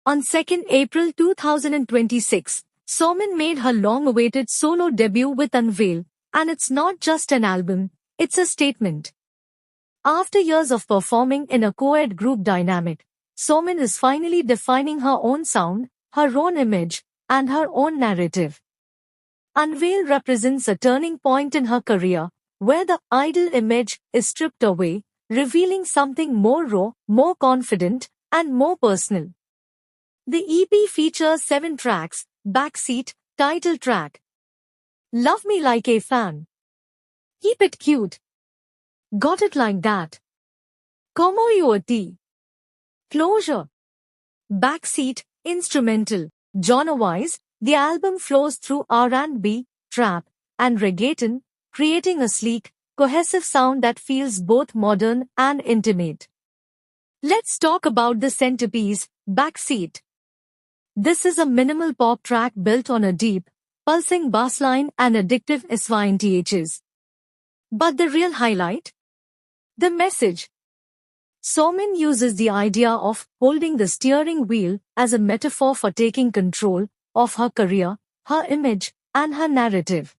On 2nd April 2026, Somin made her long-awaited solo debut with Unveil, and it's not just an album, it's a statement. After years of performing in a co-ed group dynamic, Somin is finally defining her own sound, her own image, and her own narrative. Unveil represents a turning point in her career, where the idol image is stripped away, revealing something more raw, more confident, and more personal. The EP features 7 tracks: Backseat, title track, Love Me Like a Fan, Keep It Cute, Got It Like That, Como You a T, Closure, Backseat, instrumental. Genre-wise, the album flows through R&B, trap, and reggaeton, creating a sleek, cohesive sound that feels both modern and intimate. Let's talk about the centerpiece, Backseat. This is a minimal pop track built on a deep, pulsing bassline and addictive synths. But the real highlight? The message. Somin uses the idea of holding the steering wheel as a metaphor for taking control of her career, her image, and her narrative.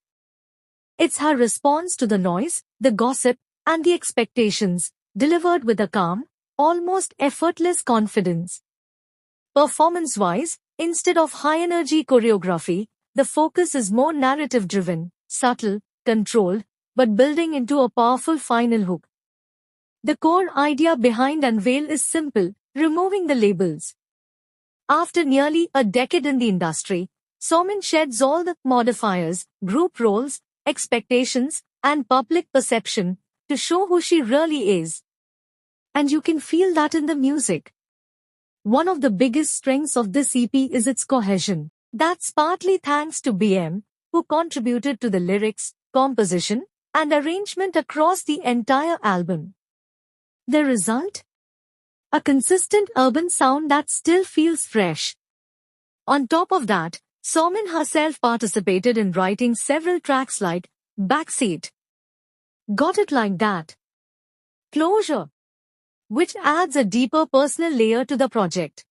It's her response to the noise, the gossip, and the expectations, delivered with a calm, almost effortless confidence. Performance-wise, instead of high-energy choreography, the focus is more narrative-driven, subtle, controlled, but building into a powerful final hook. The core idea behind Unveil is simple: removing the labels. After nearly a decade in the industry, Somin sheds all the modifiers, group roles, expectations, and public perception to show who she really is. And you can feel that in the music. One of the biggest strengths of this EP is its cohesion. That's partly thanks to BM, who contributed to the lyrics, composition, and arrangement across the entire album. The result? A consistent urban sound that still feels fresh. On top of that, Somin herself participated in writing several tracks like Backseat, Got It Like That, Closure, which adds a deeper personal layer to the project.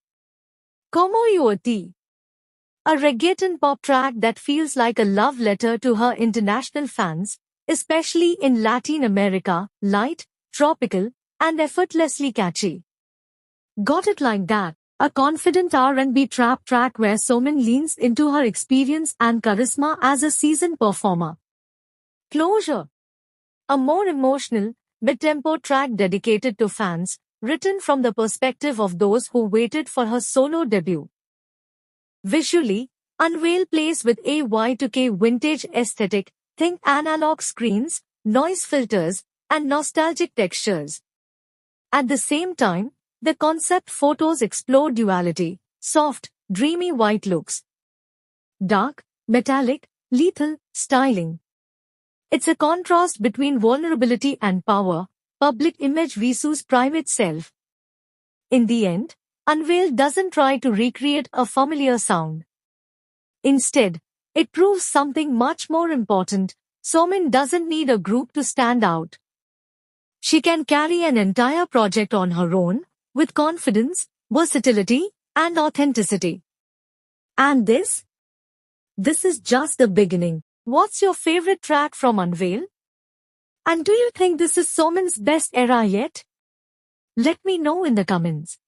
Como You a T, a reggaeton pop track that feels like a love letter to her international fans, especially in Latin America, light, tropical, and effortlessly catchy. Got It Like That, a confident R&B trap track where Somin leans into her experience and charisma as a seasoned performer. Closure, a more emotional, mid-tempo track dedicated to fans, written from the perspective of those who waited for her solo debut. Visually, Unveil plays with a Y2K vintage aesthetic, think analog screens, noise filters, and nostalgic textures. At the same time, the concept photos explore duality: soft, dreamy white looks, dark, metallic, lethal styling. It's a contrast between vulnerability and power, public image versus private self. In the end, Unveil doesn't try to recreate a familiar sound. Instead, it proves something much more important: Somin doesn't need a group to stand out. She can carry an entire project on her own, with confidence, versatility, and authenticity. And this is just the beginning. What's your favorite track from Unveil? And do you think this is Somin's best era yet? Let me know in the comments.